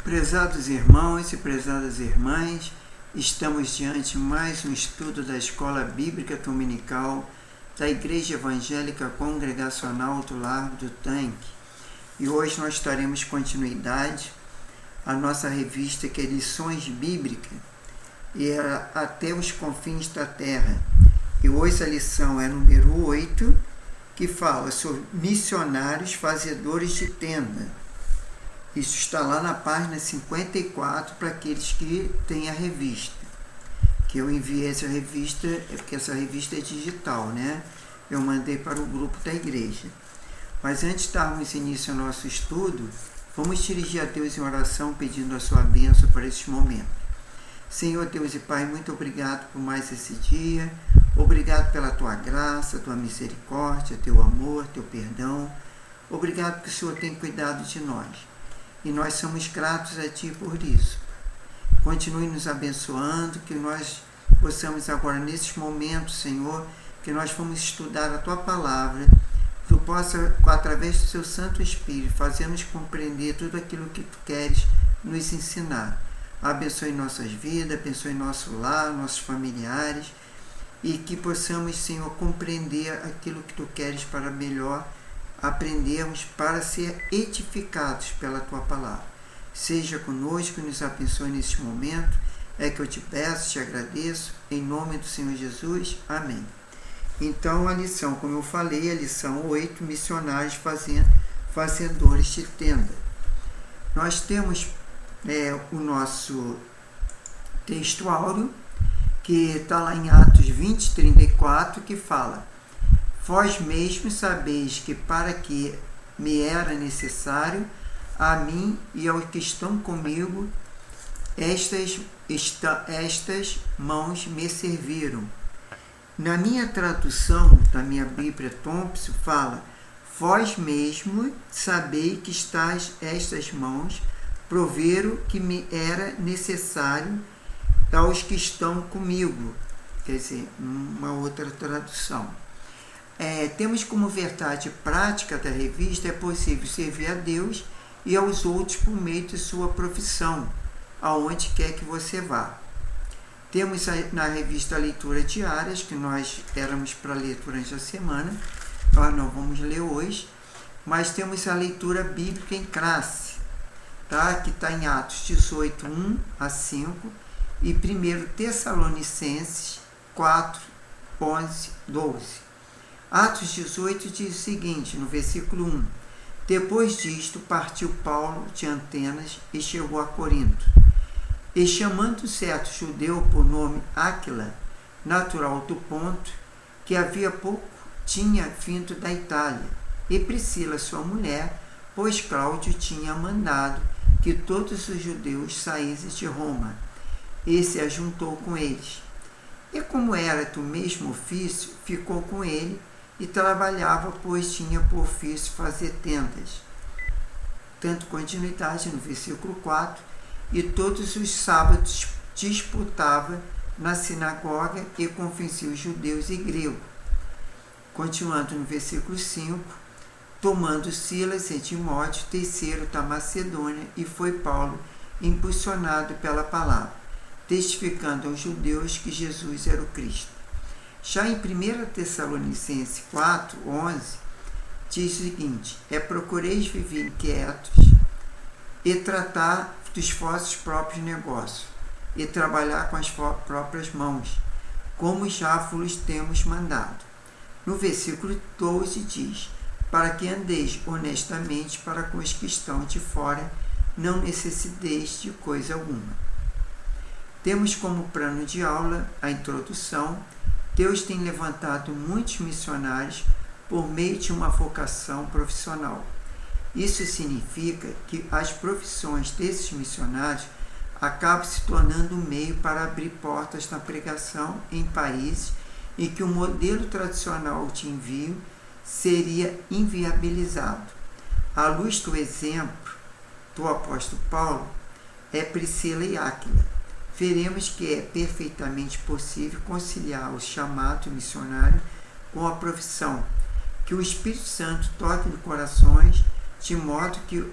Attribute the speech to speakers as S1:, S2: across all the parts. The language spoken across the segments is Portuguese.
S1: Prezados irmãos e prezadas irmãs, estamos diante de mais um estudo da Escola Bíblica Dominical da Igreja Evangélica Congregacional do Largo do Tanque. E hoje nós daremos continuidade à nossa revista que é Lições Bíblicas e era Até os Confins da Terra. E hoje a lição é número 8, que fala sobre missionários fazedores de tenda. Isso está lá na página 54 para aqueles que têm a revista. Que eu enviei essa revista, porque essa revista é digital, né? Eu mandei para o grupo da igreja. Mas antes de darmos início ao nosso estudo, vamos dirigir a Deus em oração pedindo a sua bênção para este momento. Senhor Deus e Pai, muito obrigado por mais esse dia. Obrigado pela tua graça, tua misericórdia, teu amor, teu perdão. Obrigado que o Senhor tem cuidado de nós. E nós somos gratos a Ti por isso. Continue nos abençoando, que nós possamos agora, nesses momentos, Senhor, que nós vamos estudar a Tua Palavra, que Tu possa, através do Seu Santo Espírito, fazer-nos compreender tudo aquilo que Tu queres nos ensinar. Abençoe nossas vidas, abençoe nosso lar, nossos familiares, e que possamos, Senhor, compreender aquilo que Tu queres para melhor aprendermos para ser edificados pela Tua Palavra. Seja conosco e nos abençoe neste momento. É que eu te peço, te agradeço, em nome do Senhor Jesus. Amém. Então, a lição, como eu falei, a lição 8, missionários fazedores de tenda. Nós temos o nosso texto áureo, que está lá em Atos 20, 34, que fala: Vós mesmos sabeis que para que me era necessário, a mim e aos que estão comigo, estas mãos me serviram. Na minha tradução, da minha Bíblia Thompson, fala: Vós mesmos sabeis que estas mãos proveram que me era necessário aos que estão comigo. Quer dizer, uma outra tradução. Temos como verdade prática da revista: é possível servir a Deus e aos outros por meio de sua profissão, aonde quer que você vá. Temos na revista a leitura diárias, que nós éramos para ler durante a semana, nós não vamos ler hoje, mas temos a leitura bíblica em classe, tá? Que está em Atos 18, 1 a 5 e 1 Tessalonicenses 4, 11, 12. Atos 18 diz o seguinte, no versículo 1: Depois disto, partiu Paulo de Atenas e chegou a Corinto. E chamando certo judeu por nome Áquila, natural do Ponto, que havia pouco tinha vindo da Itália, e Priscila, sua mulher, pois Cláudio tinha mandado que todos os judeus saíssem de Roma, e se ajuntou com eles. E como era do mesmo ofício, ficou com ele, e trabalhava, pois tinha por ofício fazer tendas. Tanto continuidade no versículo 4, e todos os sábados disputava na sinagoga e convencia os judeus e gregos. Continuando no versículo 5, tomando Silas e Timóteo, terceiro da Macedônia, e foi Paulo impulsionado pela palavra, testificando aos judeus que Jesus era o Cristo. Já em 1 Tessalonicenses 4, 11, diz o seguinte: procureis viver inquietos e tratar dos vossos próprios negócios e trabalhar com as próprias mãos, como já vos temos mandado. No versículo 12 diz: para que andeis honestamente para com os que estão de fora, não necessiteis de coisa alguma. Temos como plano de aula a introdução. Deus tem levantado muitos missionários por meio de uma vocação profissional. Isso significa que as profissões desses missionários acabam se tornando um meio para abrir portas na pregação em países em que o modelo tradicional de envio seria inviabilizado. À luz do exemplo do apóstolo Paulo, Priscila e Áquila, veremos que é perfeitamente possível conciliar o chamado missionário com a profissão, que o Espírito Santo toque nos corações, de modo que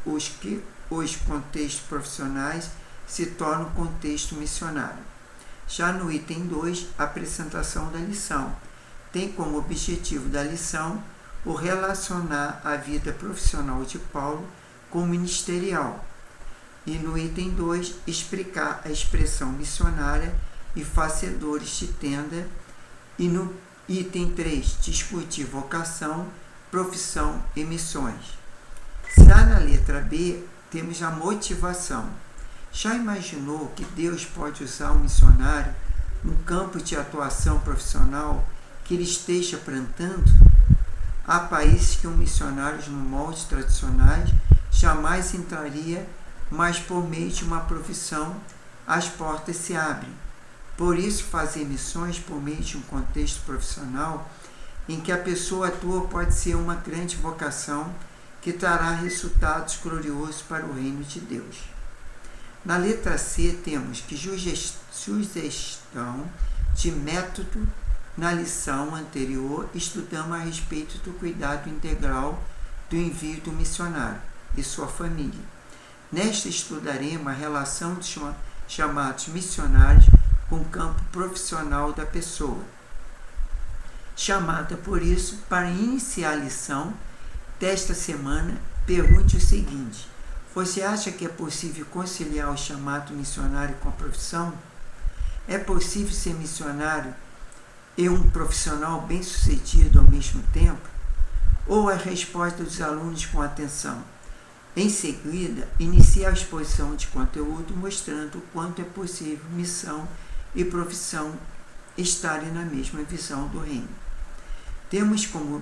S1: os que os contextos profissionais se torna um contexto missionário. Já no item 2, a apresentação da lição. Tem como objetivo da lição o relacionar a vida profissional de Paulo com o ministerial. E no item 2, explicar a expressão missionária e fazedores de tenda. E no item 3, discutir vocação, profissão e missões. Já na letra B, temos a motivação. Já imaginou que Deus pode usar um missionário no campo de atuação profissional que ele esteja plantando? Há países que um missionário no molde tradicionais jamais entraria, mas por meio de uma profissão as portas se abrem. Por isso, fazer missões por meio de um contexto profissional em que a pessoa atua pode ser uma grande vocação que trará resultados gloriosos para o reino de Deus. Na letra C, temos que sugestão de método. Na lição anterior, estudamos a respeito do cuidado integral do envio do missionário e sua família. Nesta, estudaremos a relação dos chamados missionários com o campo profissional da pessoa. Chamada, por isso, para iniciar a lição desta semana, pergunte o seguinte: você acha que é possível conciliar o chamado missionário com a profissão? É possível ser missionário e um profissional bem-sucedido ao mesmo tempo? Ou a resposta dos alunos com atenção? Em seguida, inicie a exposição de conteúdo mostrando o quanto é possível missão e profissão estarem na mesma visão do reino. Temos como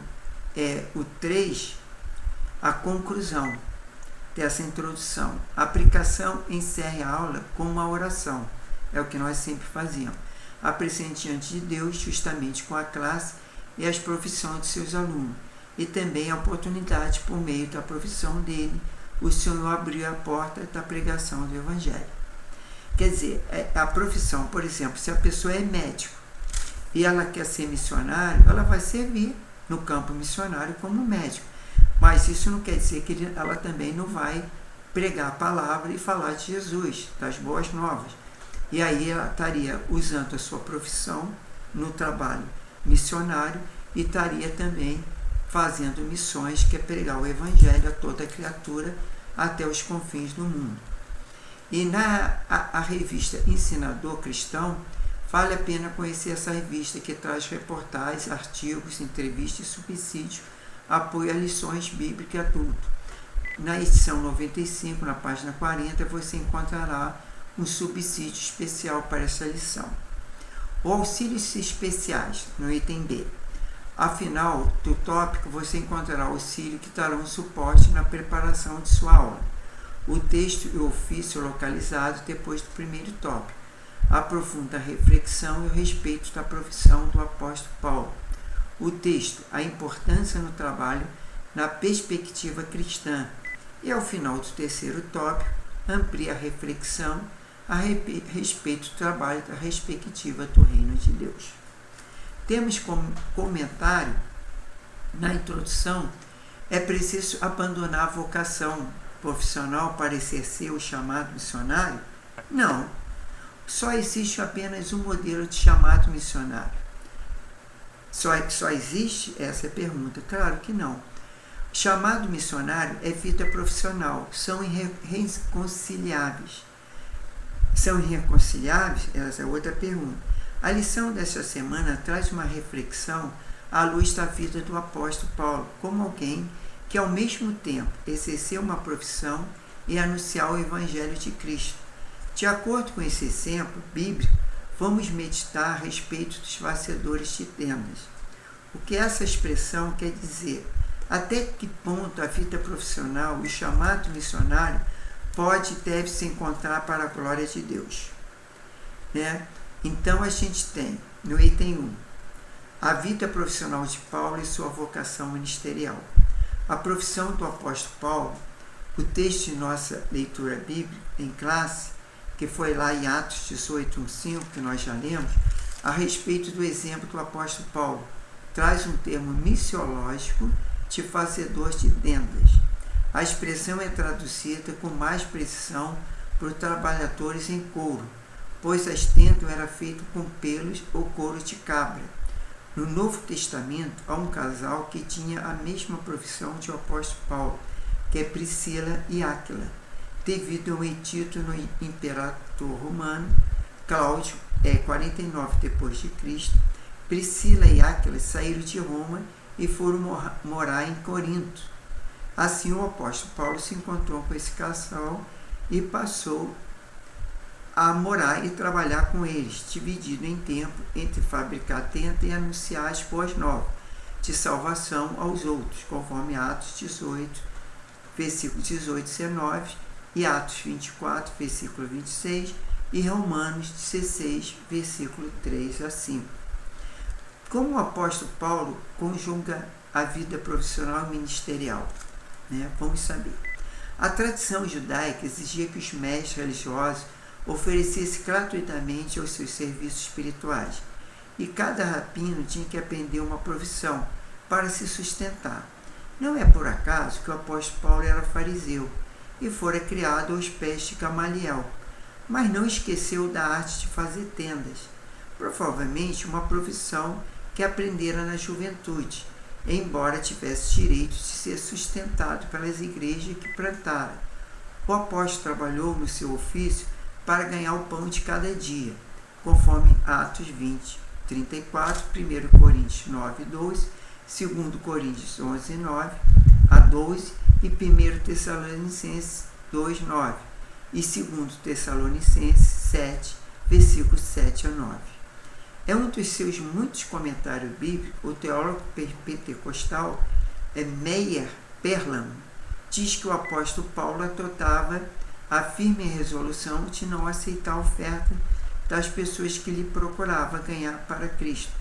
S1: o 3 a conclusão dessa introdução. A aplicação encerra a aula com uma oração. É o que nós sempre fazemos. Apresente diante de Deus, justamente com a classe e as profissões de seus alunos. E também a oportunidade, por meio da profissão dele, o Senhor abriu a porta da pregação do Evangelho. Quer dizer, a profissão, por exemplo, se a pessoa é médico e ela quer ser missionário, ela vai servir no campo missionário como médico. Mas isso não quer dizer que ela também não vai pregar a palavra e falar de Jesus, das boas novas. E aí ela estaria usando a sua profissão no trabalho missionário e estaria também fazendo missões, que é pregar o Evangelho a toda a criatura até os confins do mundo. E a revista Ensinador Cristão, vale a pena conhecer essa revista que traz reportagens, artigos, entrevistas e subsídios, apoio a lições bíblicas e adulto. Na edição 95, na página 40, você encontrará um subsídio especial para essa lição. O auxílios especiais, no item B. Afinal do tópico, você encontrará auxílio que darão suporte na preparação de sua aula. O texto e o ofício localizado depois do primeiro tópico. Aprofunda a reflexão e o respeito da profissão do apóstolo Paulo. O texto, a importância no trabalho na perspectiva cristã. E ao final do terceiro tópico, amplia a reflexão a respeito do trabalho da perspectiva do reino de Deus. Temos como comentário, na introdução, é preciso abandonar a vocação profissional para exercer o chamado missionário? Não. Só existe apenas um modelo de chamado missionário. Só existe essa pergunta? Claro que não. Chamado missionário é vida profissional, são irreconciliáveis. São irreconciliáveis? Essa é outra pergunta. A lição desta semana traz uma reflexão à luz da vida do apóstolo Paulo, como alguém que ao mesmo tempo exerceu uma profissão e anunciar o Evangelho de Cristo. De acordo com esse exemplo bíblico, vamos meditar a respeito dos fazedores de tendas. O que essa expressão quer dizer? Até que ponto a vida profissional e o chamado missionário pode e deve se encontrar para a glória de Deus. Então a gente tem, no item 1, a vida profissional de Paulo e sua vocação ministerial. A profissão do apóstolo Paulo, o texto de nossa leitura bíblica em classe, que foi lá em Atos 18:5, que nós já lemos, a respeito do exemplo do apóstolo Paulo, traz um termo missiológico de fazedor de tendas. A expressão é traduzida com mais precisão por trabalhadores em couro, pois a estento era feito com pelos ou couro de cabra. No Novo Testamento, há um casal que tinha a mesma profissão de o apóstolo Paulo, que é Priscila e Áquila. Devido ao edito no imperador romano Cláudio, 49 depois de Cristo, Priscila e Áquila saíram de Roma e foram morar em Corinto. Assim, o apóstolo Paulo se encontrou com esse casal e passou a morar e trabalhar com eles, dividido em tempo entre fabricar tenda e anunciar as boas novas de salvação aos outros, conforme Atos 18, versículo 18 e 19, e Atos 24, versículo 26, e Romanos 16, versículo 3 a 5. Como o apóstolo Paulo conjuga a vida profissional e ministerial? Vamos saber. A tradição judaica exigia que os mestres religiosos oferecessem gratuitamente os seus serviços espirituais, e cada rabino tinha que aprender uma profissão para se sustentar. Não é por acaso que o apóstolo Paulo era fariseu e fora criado aos pés de Gamaliel, mas não esqueceu da arte de fazer tendas, provavelmente uma profissão que aprendera na juventude, embora tivesse direito de ser sustentado pelas igrejas que plantara. O apóstolo trabalhou no seu ofício para ganhar o pão de cada dia, conforme Atos 20, 34, 1 Coríntios 9, 12, 2 Coríntios 11, 9 a 12 e 1 Tessalonicenses 2, 9 e 2 Tessalonicenses 7, versículos 7 a 9. É um dos seus muitos comentários bíblicos. O teólogo pentecostal Meyer Perlam diz que o apóstolo Paulo adotava a firme resolução de não aceitar a oferta das pessoas que lhe procuravam ganhar para Cristo,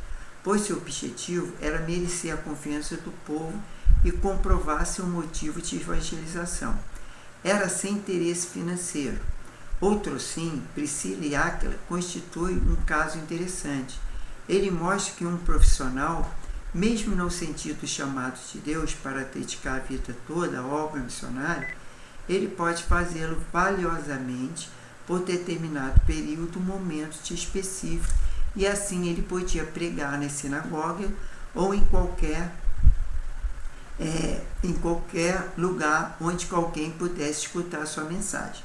S1: pois seu objetivo era merecer a confiança do povo e comprovar seu motivo de evangelização. Era sem interesse financeiro. Outro sim, Priscila e Áquila, constitui um caso interessante. Ele mostra que um profissional, mesmo não sentindo o chamado de Deus para dedicar a vida toda à obra missionária, ele pode fazê-lo valiosamente por determinado período, momento específico, e assim ele podia pregar na sinagoga ou em qualquer lugar onde alguém pudesse escutar a sua mensagem.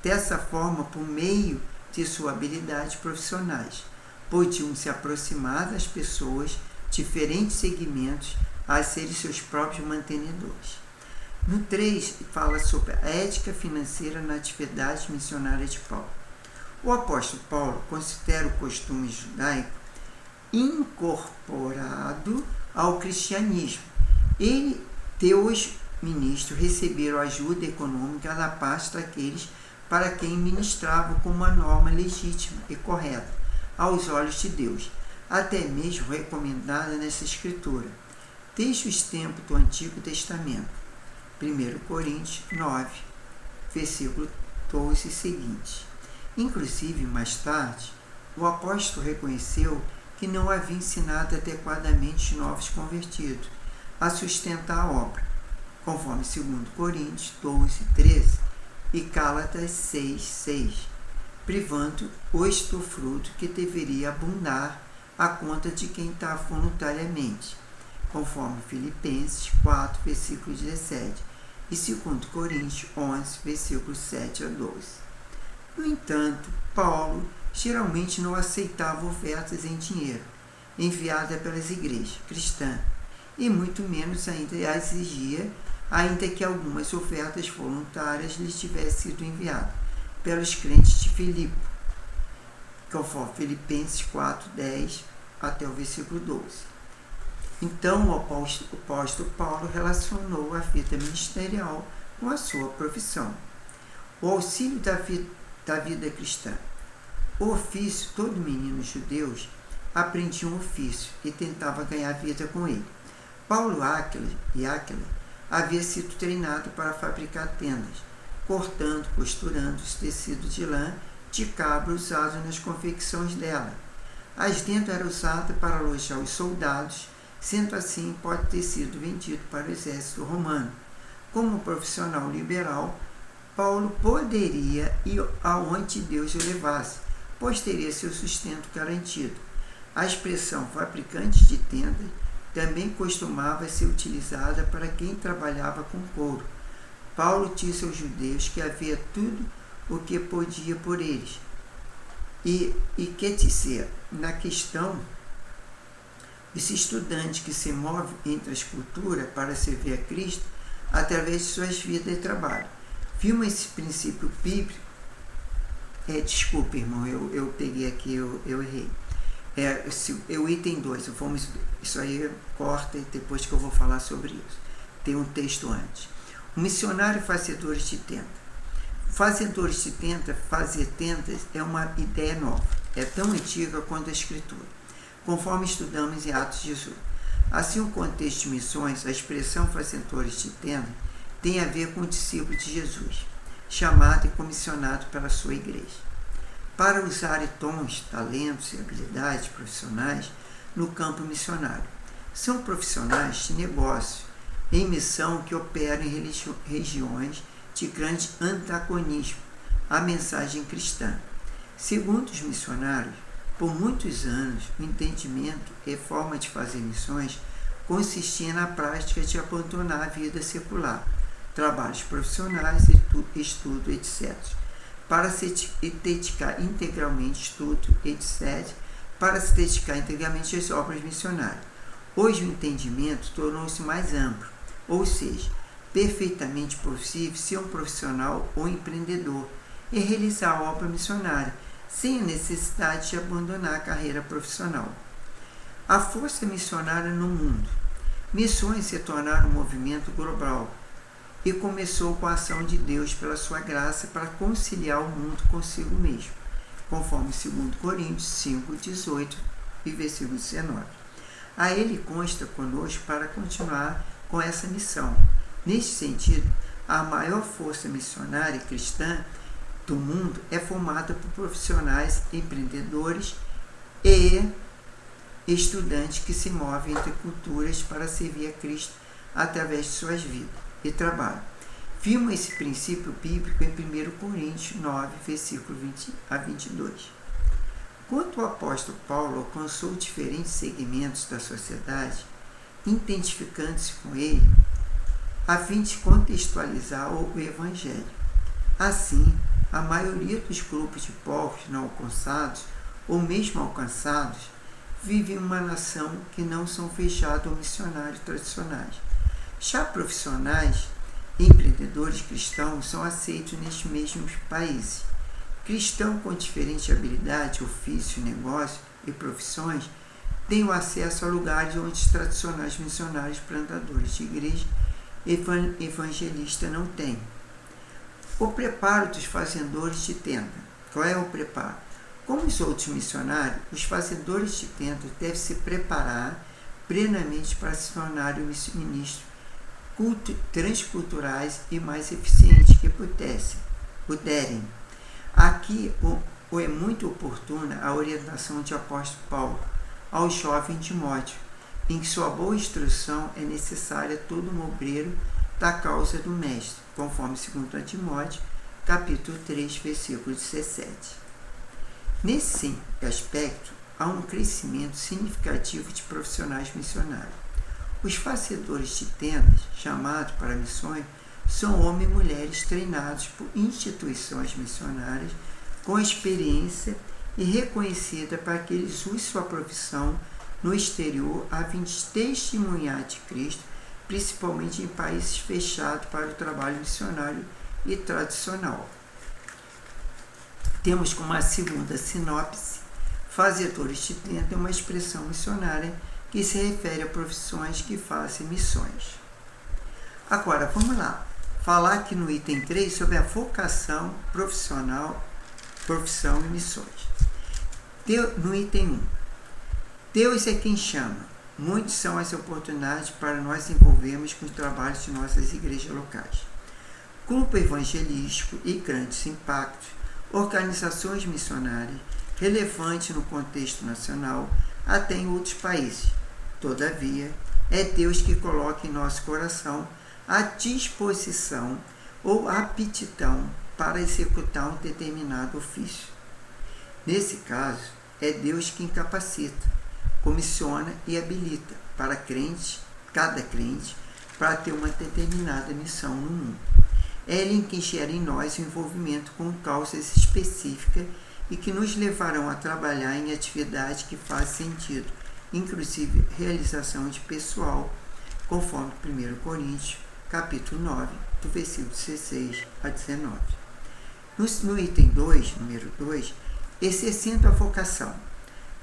S1: Dessa forma, por meio de suas habilidades profissionais, podiam se aproximar das pessoas, diferentes segmentos, a serem seus próprios mantenedores. No 3, fala sobre a ética financeira na atividade missionária de Paulo. O apóstolo Paulo considera o costume judaico incorporado ao cristianismo. Ele e os ministros receberam ajuda econômica da parte daqueles para quem ministravam como uma norma legítima e correta aos olhos de Deus, até mesmo recomendada nessa escritura, desde os tempos do Antigo Testamento. 1 Coríntios 9, versículo 12 e seguinte. Inclusive, mais tarde, o apóstolo reconheceu que não havia ensinado adequadamente os novos convertidos a sustentar a obra, conforme 2 Coríntios 12, 13 e Gálatas 6, 6, privando-os do fruto que deveria abundar à conta de quem está voluntariamente, conforme Filipenses 4, versículo 17 e 2 Coríntios 11, versículos 7 a 12. No entanto, Paulo geralmente não aceitava ofertas em dinheiro enviadas pelas igrejas cristãs, e muito menos ainda as exigia, ainda que algumas ofertas voluntárias lhes tivessem sido enviadas pelos crentes de Filipe, conforme Filipenses 4, 10 até o versículo 12. Então, o apóstolo Paulo relacionou a vida ministerial com a sua profissão. O auxílio da vida cristã. O ofício, todo menino judeu aprendia um ofício e tentava ganhar vida com ele. Paulo e Áquila havia sido treinado para fabricar tendas, cortando, costurando os tecidos de lã de cabra usados nas confecções dela. As tendas eram usadas para alojar os soldados, sendo assim pode ter sido vendido para o exército romano. como profissional liberal, Paulo poderia ir aonde Deus o levasse, pois teria seu sustento garantido. A expressão fabricante de tendas também costumava ser utilizada para quem trabalhava com couro. Paulo disse aos judeus que havia tudo o que podia por eles. E quer dizer, na questão, esse estudante que se move entre as culturas para servir a Cristo através de suas vidas de trabalho. Filma esse princípio bíblico. Desculpe, irmão, eu peguei aqui, eu errei. O item 2, isso aí corta depois que eu vou falar sobre isso. Tem um texto antes. O missionário fazedores de tenda. Fazedores de tenda, fazer tendas é uma ideia nova. É tão antiga quanto a Escritura, conforme estudamos em Atos de Jesus. Assim, o contexto de missões, a expressão fazedores de tenda, tem a ver com o discípulo de Jesus, chamado e comissionado pela sua igreja, para usar dons, talentos e habilidades profissionais no campo missionário. São profissionais de negócio em missão que operam em regiões de grande antagonismo à mensagem cristã. Segundo os missionários, por muitos anos, o entendimento e forma de fazer missões consistia na prática de abandonar a vida secular, trabalhos profissionais, estudo, etc., para se dedicar integralmente estudo, etc., para se dedicar integralmente às obras missionárias. Hoje o entendimento tornou-se mais amplo, ou seja, perfeitamente possível ser um profissional ou empreendedor e realizar a obra missionária, sem a necessidade de abandonar a carreira profissional. A força missionária no mundo. Missões se tornaram um movimento global e começou com a ação de Deus pela sua graça para conciliar o mundo consigo mesmo, conforme 2 Coríntios 5, 18 e versículo 19. A ele consta conosco para continuar com essa missão. Neste sentido, a maior força missionária cristã do mundo é formada por profissionais, empreendedores e estudantes que se movem entre culturas para servir a Cristo através de suas vidas e trabalho. Vimos esse princípio bíblico em 1 Coríntios 9, versículo 20 a 22. Quando o apóstolo Paulo alcançou diferentes segmentos da sociedade, identificando-se com ele, a fim de contextualizar o Evangelho. Assim, a maioria dos grupos de povos não alcançados, ou mesmo alcançados, vivem em uma nação que não são fechados aos missionários tradicionais. Já profissionais e empreendedores cristãos são aceitos nestes mesmos países. Cristãos com diferente habilidade, ofício, negócio e profissões têm o acesso a lugares onde os tradicionais missionários plantadores de igreja evangelistas não têm. O preparo dos fazedores de tenda. Qual é o preparo? Como os outros missionários, os fazedores de tenda devem se preparar plenamente para se tornarem ministros transculturais e mais eficientes que puderem. Aqui é muito oportuna a orientação de apóstolo Paulo ao jovem Timóteo, em que sua boa instrução é necessária a todo um obreiro da causa do Mestre, conforme 2 Timóteo, capítulo 3, versículo 17. Nesse aspecto, há um crescimento significativo de profissionais missionários. Os fazedores de tendas, chamados para missões, são homens e mulheres treinados por instituições missionárias com experiência e reconhecida para que eles usem sua profissão no exterior a fim de testemunhar de Cristo, principalmente em países fechados para o trabalho missionário e tradicional. Temos como a segunda sinopse, fazedores de tenda é uma expressão missionária que se refere a profissões que fazem missões. Agora, vamos lá. Falar aqui no item 3 sobre a vocação profissional, profissão e missões. No item 1. Deus é quem chama. Muitas são as oportunidades para nós envolvermos com os trabalhos de nossas igrejas locais. Grupo evangelístico e grandes impactos, organizações missionárias relevantes no contexto nacional, até em outros países. Todavia, é Deus que coloca em nosso coração a disposição ou aptidão para executar um determinado ofício. Nesse caso, é Deus quem capacita, comissiona e habilita para cada crente, para ter uma determinada missão no mundo. É Ele quem gera em nós o envolvimento com causas específicas e que nos levarão a trabalhar em atividades que fazem sentido, inclusive realização de pessoal, conforme 1 Coríntios, capítulo 9, do versículo 16 a 19. No item 2, número 2, exercendo a vocação.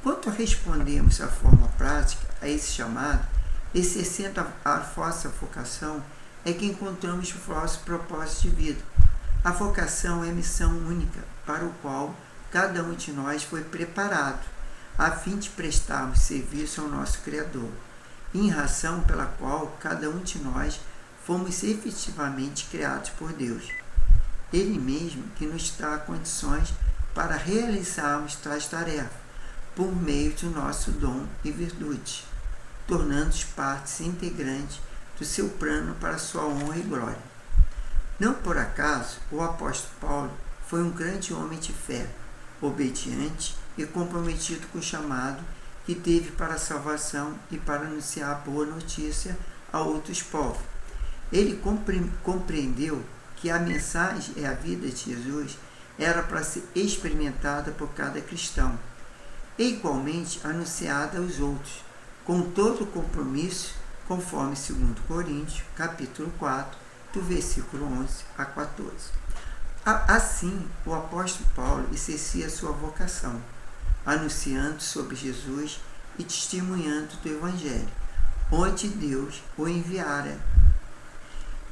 S1: Quanto respondemos à forma prática a esse chamado, exercendo a vossa vocação, é que encontramos o vosso propósito de vida. A vocação é a missão única para o qual cada um de nós foi preparado, a fim de prestarmos serviço ao nosso Criador, em razão pela qual cada um de nós fomos efetivamente criados por Deus. Ele mesmo que nos dá condições para realizarmos tais tarefas, por meio do nosso dom e virtude, tornando-os partes integrantes do seu plano para a sua honra e glória. Não por acaso, o apóstolo Paulo foi um grande homem de fé, obediente e comprometido com o chamado que teve para a salvação e para anunciar a boa notícia a outros povos. Ele compreendeu que a mensagem e a vida de Jesus era para ser experimentada por cada cristão, e igualmente anunciada aos outros, com todo o compromisso, conforme 2 Coríntios, capítulo 4, do versículo 11 a 14. Assim, o apóstolo Paulo exercia sua vocação, anunciando sobre Jesus e testemunhando do Evangelho, onde Deus o enviara.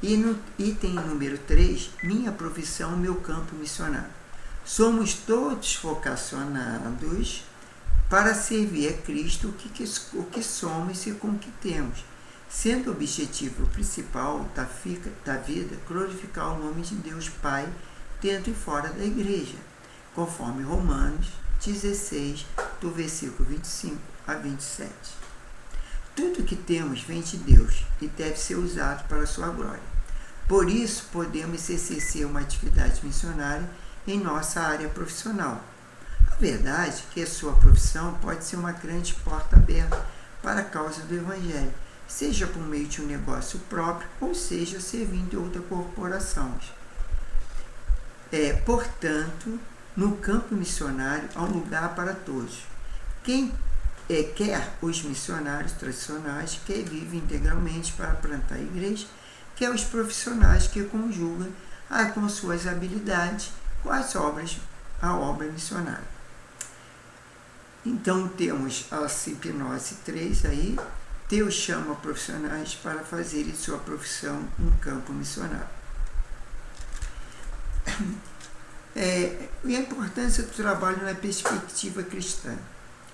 S1: E no item número 3, minha profissão, meu campo missionário. Somos todos vocacionados para servir a Cristo o que somos e com o que temos, sendo o objetivo principal da vida glorificar o nome de Deus Pai dentro e fora da igreja, conforme Romanos 16, do versículo 25 a 27. Tudo que temos vem de Deus e deve ser usado para a sua glória. Por isso, podemos exercer uma atividade missionária em nossa área profissional. A verdade é que a sua profissão pode ser uma grande porta aberta para a causa do Evangelho, seja por meio de um negócio próprio ou seja servindo outra corporação. Portanto, no campo missionário há um lugar para todos. Quem quer os missionários tradicionais que vivem integralmente para plantar a igreja, quer os profissionais que conjugam com suas habilidades com a obra missionária. Então temos a hipnose 3 aí. Deus chama profissionais para fazerem sua profissão no campo missionário. E a importância do trabalho na perspectiva cristã.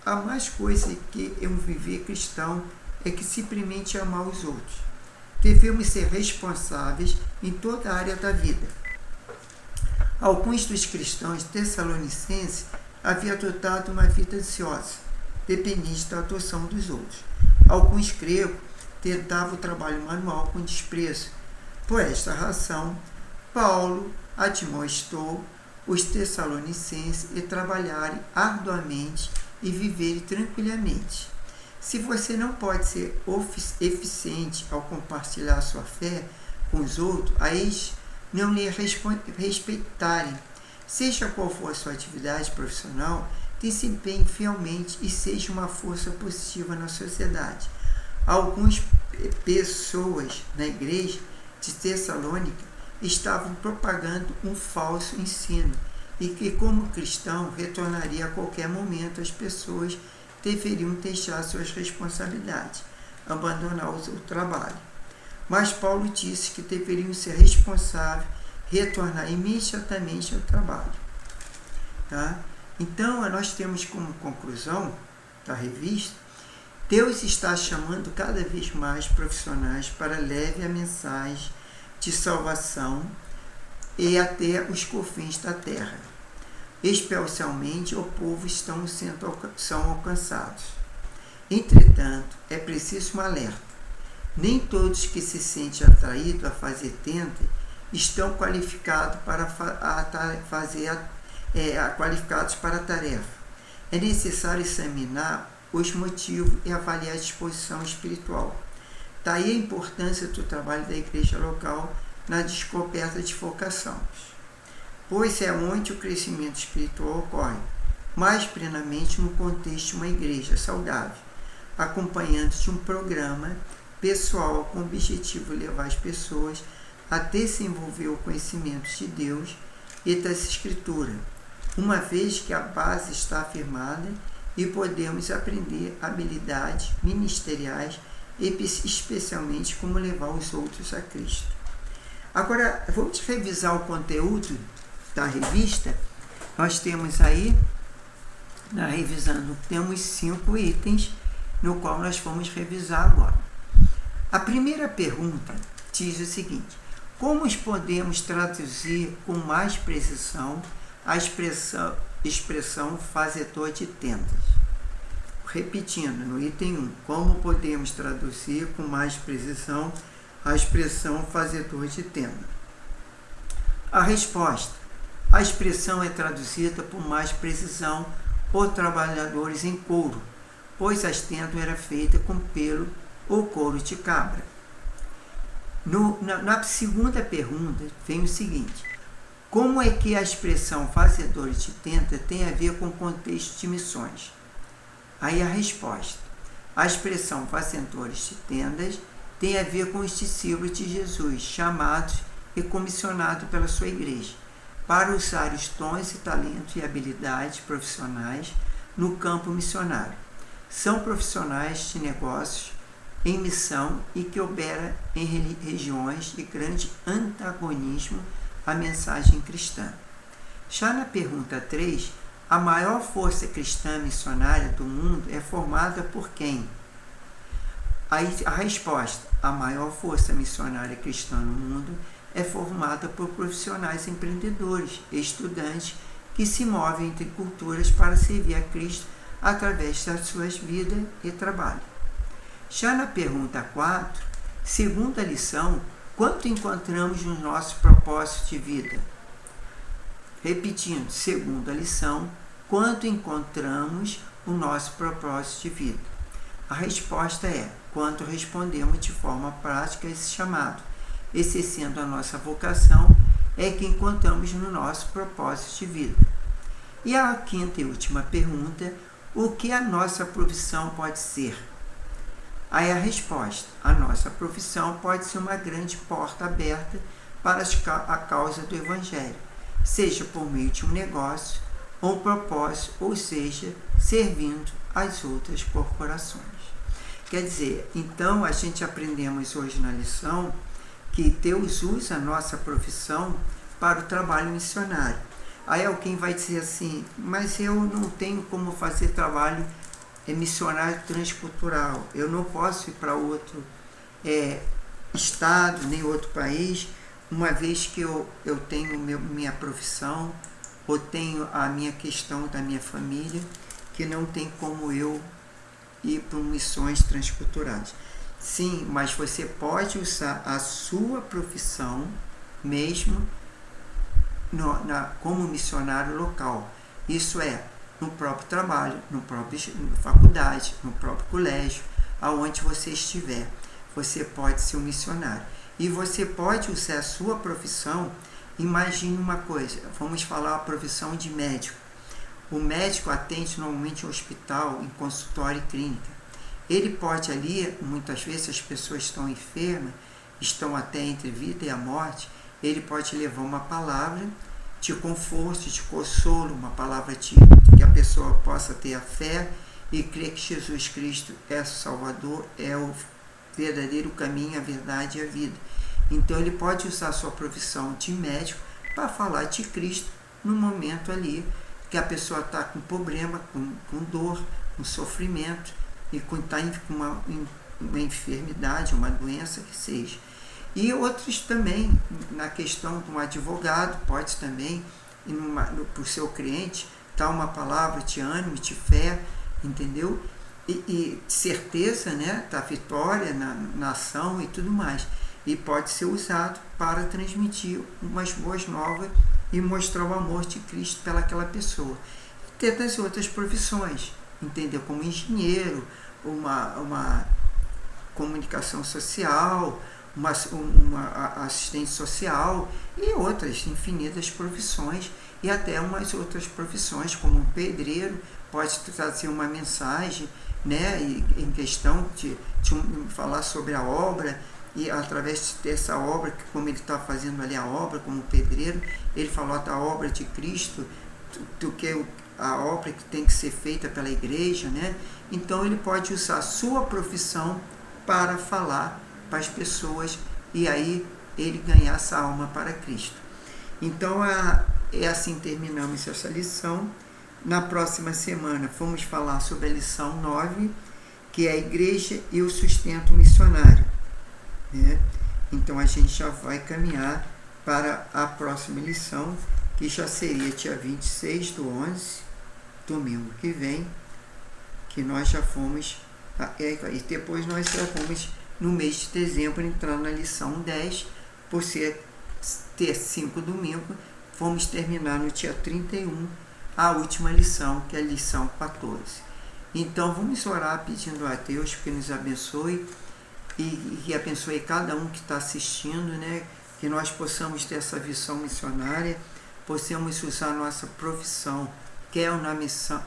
S1: A mais coisa que um viver cristão é que simplesmente amar os outros. Devemos ser responsáveis em toda a área da vida. Alguns dos cristãos tessalonicenses haviam adotado uma vida ansiosa, dependente da atuação dos outros. Alguns gregos tentavam o trabalho manual com desprezo. Por esta razão, Paulo admoestou os tessalonicenses a trabalharem arduamente e viverem tranquilamente. Se você não pode ser eficiente ao compartilhar sua fé com os outros, a eles não lhe respeitarem. Seja qual for a sua atividade profissional, desempenhe fielmente e seja uma força positiva na sociedade. Algumas pessoas na igreja de Tessalônica estavam propagando um falso ensino e que, como cristão, retornaria a qualquer momento. As pessoas deveriam deixar suas responsabilidades, abandonar o trabalho. Mas Paulo disse que deveriam ser responsáveis, retornar imediatamente ao trabalho. Tá? Então, nós temos como conclusão da revista, Deus está chamando cada vez mais profissionais para levar a mensagem de salvação e até os confins da terra. Especialmente o povo são alcançados. Entretanto, é preciso um alerta. Nem todos que se sentem atraídos a fazer tenda estão qualificados para qualificados para a tarefa. É necessário examinar os motivos e avaliar a disposição espiritual. Daí a importância do trabalho da igreja local na descoberta de vocações, pois é onde o crescimento espiritual ocorre, mais plenamente no contexto de uma igreja saudável, acompanhando de um programa pessoal com o objetivo de levar as pessoas a desenvolver o conhecimento de Deus e das Escrituras, uma vez que a base está afirmada e podemos aprender habilidades ministeriais, especialmente como levar os outros a Cristo. Agora, vamos revisar o conteúdo da revista. Nós temos aí, revisando, temos 5 itens, no qual nós vamos revisar agora. A primeira pergunta diz o seguinte: como podemos traduzir com mais precisão a expressão fazedor de tendas? Repetindo, no item 1, como podemos traduzir com mais precisão a expressão fazedor de tenda? A resposta: a expressão é traduzida por mais precisão por trabalhadores em couro, pois as tendas eram feitas com pelo ou couro de cabra. Na segunda pergunta vem o seguinte: como é que a expressão fazedor de tenda tem a ver com o contexto de missões? Aí a resposta: a expressão fazedores de tendas tem a ver com os discípulos de Jesus, chamados e comissionados pela sua igreja, para usar os dons e talentos e habilidades profissionais no campo missionário. São profissionais de negócios em missão e que operam em regiões de grande antagonismo à mensagem cristã. Já na pergunta 3, a maior força cristã missionária do mundo é formada por quem? Aí a resposta: a maior força missionária cristã no mundo é formada por profissionais empreendedores e estudantes que se movem entre culturas para servir a Cristo através das suas vidas e trabalho. Já na pergunta 4, segunda lição, quanto encontramos no nosso propósito de vida? Repetindo, segunda lição, quanto encontramos o nosso propósito de vida? A resposta é: quanto respondemos de forma prática a esse chamado, exercendo a nossa vocação, é que encontramos no nosso propósito de vida. E a quinta e última pergunta: o que a nossa profissão pode ser? Aí a resposta: a nossa profissão pode ser uma grande porta aberta para a causa do Evangelho, seja por meio de um negócio ou um propósito, ou seja, servindo as outras corporações. Quer dizer, então a gente aprendemos hoje na lição que Deus usa a nossa profissão para o trabalho missionário. Aí alguém vai dizer assim: mas eu não tenho como fazer trabalho missionário transcultural, eu não posso ir para outro estado, nem outro país, uma vez que eu tenho minha profissão, ou tenho a minha questão da minha família, que não tem como eu ir para missões transculturais. Sim, mas você pode usar a sua profissão mesmo como missionário local. Isso é, no próprio trabalho, na faculdade, no próprio colégio, aonde você estiver. Você pode ser um missionário. E você pode usar a sua profissão. Imagine uma coisa, vamos falar a profissão de médico. O médico atende normalmente em hospital, em consultório e clínica. Ele pode ali, muitas vezes as pessoas estão enfermas, estão até entre vida e a morte, ele pode levar uma palavra de conforto, de consolo, uma palavra que a pessoa possa ter a fé e crer que Jesus Cristo é o Salvador, é o verdadeiro caminho, a verdade e a vida. Então ele pode usar a sua profissão de médico para falar de Cristo no momento ali que a pessoa está com problema, com dor, com sofrimento e está com uma enfermidade, uma doença que seja. E outros também, na questão de um advogado, pode também, para o seu cliente, dar uma palavra de ânimo, de fé, entendeu? e certeza, né, da vitória na ação e tudo mais. E pode ser usado para transmitir umas boas novas e mostrar o amor de Cristo pelaquela pessoa. E ter das outras profissões, entendeu? Como engenheiro, uma comunicação social, uma assistente social e outras infinitas profissões, e até umas outras profissões, como um pedreiro, pode trazer uma mensagem, né, em questão de falar sobre a obra, e através dessa obra, como ele está fazendo ali a obra, como pedreiro, ele falou da obra de Cristo, do que a obra que tem que ser feita pela igreja, né? Então ele pode usar a sua profissão para falar para as pessoas e aí ele ganhar essa alma para Cristo. Então assim terminamos essa lição. Na próxima semana vamos falar sobre a lição 9, que é a igreja e o sustento missionário, né? Então a gente já vai caminhar para a próxima lição, que já seria dia 26/11, domingo que vem, que nós já fomos, e depois nós já fomos no mês de dezembro entrar na lição 10, por ter 5 domingos, vamos terminar no dia 31, a última lição, que é a lição 14. Então vamos orar pedindo a Deus que nos abençoe e abençoe cada um que está assistindo, né? Que nós possamos ter essa visão missionária, possamos usar nossa profissão, quer nas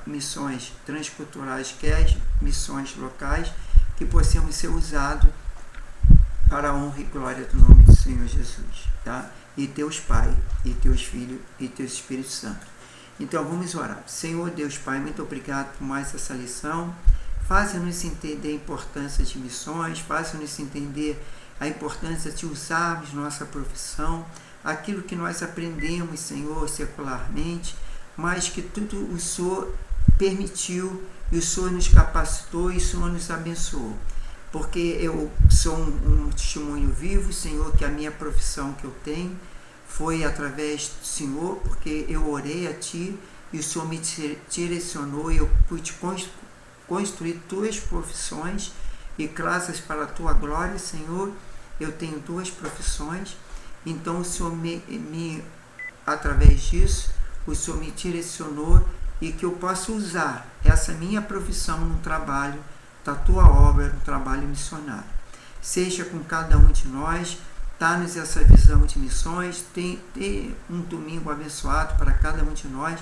S1: missões transculturais, quer missões locais, que possamos ser usados para a honra e glória do nome do Senhor Jesus, tá? E Deus Pai, e Deus Filho, e Deus Espírito Santo. Então vamos orar. Senhor Deus Pai, muito obrigado por mais essa lição. Faça-nos entender a importância de missões, faça-nos entender a importância de usarmos nossa profissão, aquilo que nós aprendemos, Senhor, secularmente, mas que tudo o Senhor permitiu, e o Senhor nos capacitou, e o Senhor nos abençoou. Porque eu sou um testemunho vivo, Senhor, que a minha profissão que eu tenho foi através do Senhor, porque eu orei a Ti, e o Senhor me direcionou, e eu pude construir tuas profissões, e graças para a tua glória, Senhor, eu tenho 2 profissões. Então o Senhor através disso, o Senhor me direcionou, e que eu possa usar essa minha profissão no trabalho da tua obra, no trabalho missionário. Seja com cada um de nós, dá-nos essa visão de missões, tem um domingo abençoado para cada um de nós.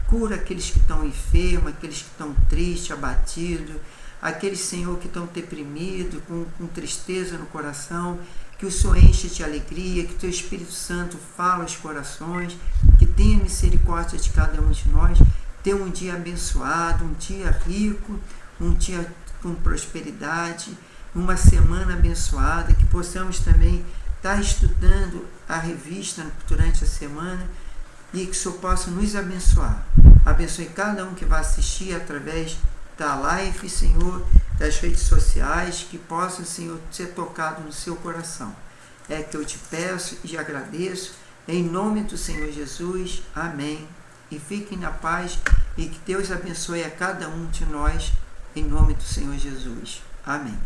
S1: Cura aqueles que estão enfermos, aqueles que estão tristes, abatidos, aqueles, Senhor, que estão deprimidos, com tristeza no coração, que o Senhor enche de alegria, que o Teu Espírito Santo fala aos corações, que tenha misericórdia de cada um de nós, ter um dia abençoado, um dia rico, um dia com prosperidade, uma semana abençoada, que possamos também estar estudando a revista durante a semana, e que o Senhor possa nos abençoar. Abençoe cada um que vai assistir através da live, Senhor, das redes sociais, que possa, Senhor, ser tocado no seu coração. É que eu te peço e agradeço, em nome do Senhor Jesus. Amém. E fiquem na paz, e que Deus abençoe a cada um de nós, em nome do Senhor Jesus. Amém.